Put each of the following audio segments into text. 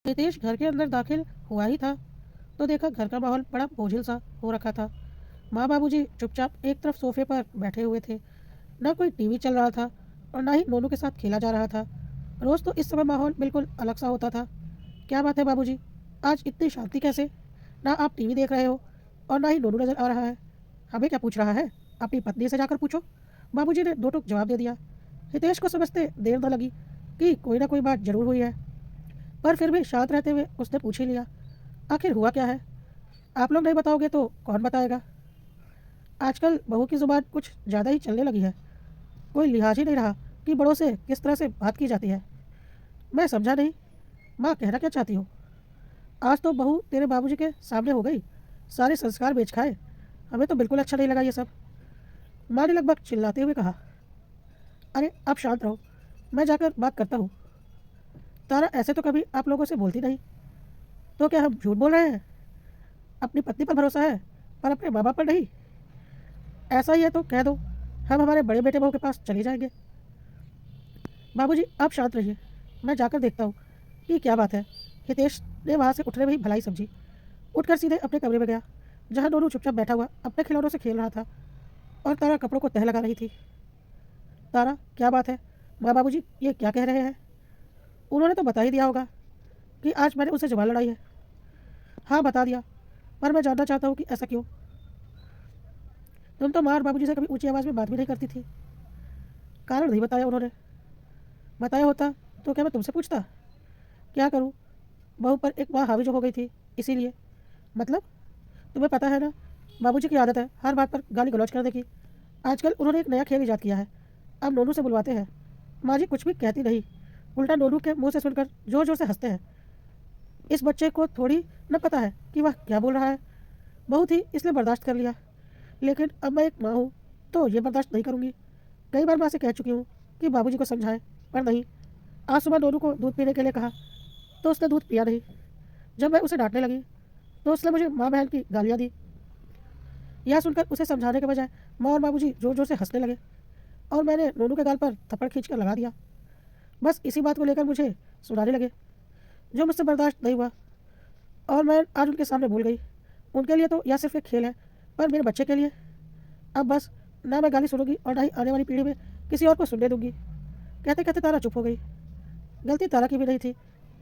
हितेश घर के अंदर दाखिल हुआ ही था तो देखा घर का माहौल बड़ा बोझिल सा हो रखा था। माँ बाबूजी चुपचाप एक तरफ सोफे पर बैठे हुए थे। ना कोई टीवी चल रहा था और ना ही नोनू के साथ खेला जा रहा था। रोज तो इस समय माहौल बिल्कुल अलग सा होता था। क्या बात है बाबूजी, आज इतनी शांति कैसे? ना आप टीवी देख रहे हो और ना ही नोनू नजर आ रहा है। हमें क्या पूछ रहा है? अपनी पत्नी से जाकर पूछो। बाबूजी ने दो टूक जवाब दे दिया। हितेश को समझते देर न लगी कि कोई ना कोई बात जरूर हुई है, पर फिर भी शांत रहते हुए उसने पूछ ही लिया, आखिर हुआ क्या है? आप लोग नहीं बताओगे तो कौन बताएगा? आजकल बहू की जुबान कुछ ज़्यादा ही चलने लगी है। कोई लिहाज ही नहीं रहा कि बड़ों से किस तरह से बात की जाती है। मैं समझा नहीं, माँ कहना क्या चाहती हो? आज तो बहू तेरे बाबूजी के सामने हो गई, सारे संस्कार बेच खाए। हमें तो बिल्कुल अच्छा नहीं लगा ये सब। माँ ने लगभग चिल्लाते हुए कहा। अरे आप शांत रहो, मैं जाकर बात करता हूँ। तारा ऐसे तो कभी आप लोगों से बोलती नहीं, तो क्या हम झूठ बोल रहे हैं? अपनी पत्नी पर भरोसा है पर अपने माँ बाप पर नहीं? ऐसा ही है तो कह दो, हम हमारे बड़े बेटे बहू के पास चले जाएंगे। बाबूजी आप शांत रहिए, मैं जाकर देखता हूँ कि क्या बात है। हितेश ने वहाँ से उठने में ही भलाई समझी। उठकर सीधे अपने कमरे में गया, जहाँ दोनों चुपचाप बैठा हुआ अपने खिलौनों से खेल रहा था और तारा कपड़ों को तह लगा रही थी। तारा क्या बात है, माँ बाबूजी ये क्या कह रहे हैं? उन्होंने तो बता ही दिया होगा कि आज मैंने उनसे जुबान लड़ाई है। हाँ बता दिया, पर मैं जानना चाहता हूँ कि ऐसा क्यों? तुम तो माँ और बाबूजी से कभी ऊंची आवाज़ में बात भी नहीं करती थी। कारण नहीं बताया उन्होंने। बताया होता तो क्या मैं तुमसे पूछता? क्या करूँ, बहू पर एक माँ हावी जो हो गई थी, इसीलिए। मतलब? तुम्हें पता है ना, बाबूजी की आदत है हर बात पर गाली गलौज करने की। आजकल उन्होंने एक नया खेल इजाद किया है। अब नोनू से बुलवाते हैं। माँ जी कुछ भी कहती नहीं, उल्टा नोनू के मुंह से सुनकर जोर जोर से हंसते हैं। इस बच्चे को थोड़ी न पता है कि वह क्या बोल रहा है। बहुत ही इसलिए बर्दाश्त कर लिया, लेकिन अब मैं एक माँ हूँ तो ये बर्दाश्त नहीं करूँगी। कई बार माँ से कह चुकी हूँ कि बाबूजी को समझाएं, पर नहीं। आज सुबह नोनू को दूध पीने के लिए कहा तो उसने दूध पिया नहीं। जब मैं उसे डांटने लगी तो उसने मुझे माँ बहन की गालियाँ दी। यह सुनकर उसे समझाने के बजाय माँ और बाबूजी जोर जोर से हंसने लगे और मैंने नोनू के गाल पर थप्पड़ खींच कर लगा दिया। बस इसी बात को लेकर मुझे सुनाने लगे, जो मुझसे बर्दाश्त नहीं हुआ और मैं आज उनके सामने भूल गई। उनके लिए तो यह सिर्फ एक खेल है, पर मेरे बच्चे के लिए अब बस ना मैं गाली सुनूंगी और ना ही आने वाली पीढ़ी में किसी और को सुनने दूंगी। कहते कहते तारा चुप हो गई। गलती तारा की भी नहीं थी,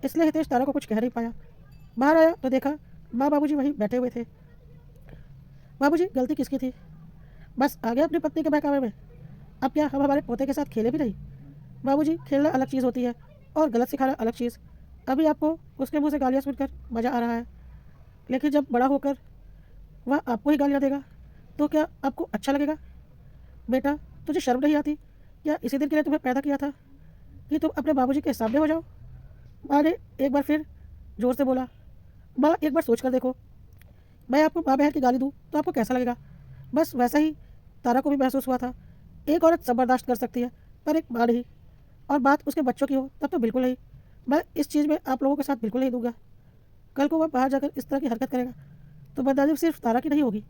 इसलिए हितेश तारा को कुछ कह नहीं पाया। बाहर आया तो देखा माँ बाबूजी वहीं बैठे हुए थे। बाबूजी गलती किसकी थी? बस आ गया अपनी पत्नी के बहकावे में। अब क्या हम हमारे पोते के साथ खेले भी नहीं? बाबूजी खेलना अलग चीज़ होती है और गलत सिखाना अलग चीज़। अभी आपको उसके मुंह से गालियाँ सुनकर मज़ा आ रहा है, लेकिन जब बड़ा होकर वह आपको ही गालियाँ देगा तो क्या आपको अच्छा लगेगा? बेटा तुझे शर्म नहीं आती? या इसी दिन के लिए तुम्हें पैदा किया था कि तुम अपने बाबूजी के सामने हो जाओ? माँ ने एक बार फिर जोर से बोला। माँ एक बार सोच कर देखो, मैं आपको माँ बहन की गाली दूँ तो आपको कैसा लगेगा? बस वैसा ही तारा को भी महसूस हुआ था। एक औरत सब बर्दाश्त कर सकती है, पर एक माँ नहीं। और बात उसके बच्चों की हो तब तो बिल्कुल नहीं। मैं इस चीज़ में आप लोगों के साथ बिल्कुल नहीं दूंगा। कल को वह बाहर जाकर इस तरह की हरकत करेगा तो बदनामी सिर्फ तारा की नहीं होगी,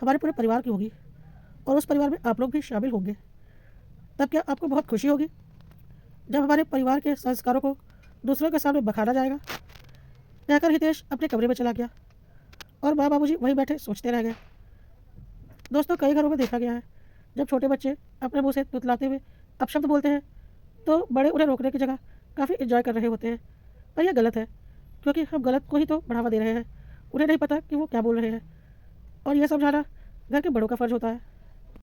हमारे पूरे परिवार की होगी। और उस परिवार में आप लोग भी शामिल होंगे। तब क्या आपको बहुत खुशी होगी जब हमारे परिवार के संस्कारों को दूसरों के सामने बखाना जाएगा? कहकर हितेश अपने कमरे में चला गया और माँ बाबूजी वहीं बैठे सोचते रह गए। दोस्तों कई घरों में देखा गया है, जब छोटे बच्चे अपने मुंह से तुतलाते हुए अपशब्द बोलते हैं तो बड़े उन्हें रोकने की जगह काफ़ी इंजॉय कर रहे होते हैं। पर यह गलत है, क्योंकि हम गलत को ही तो बढ़ावा दे रहे हैं। उन्हें नहीं पता कि वो क्या बोल रहे हैं, और यह समझाना घर के बड़ों का फर्ज होता है।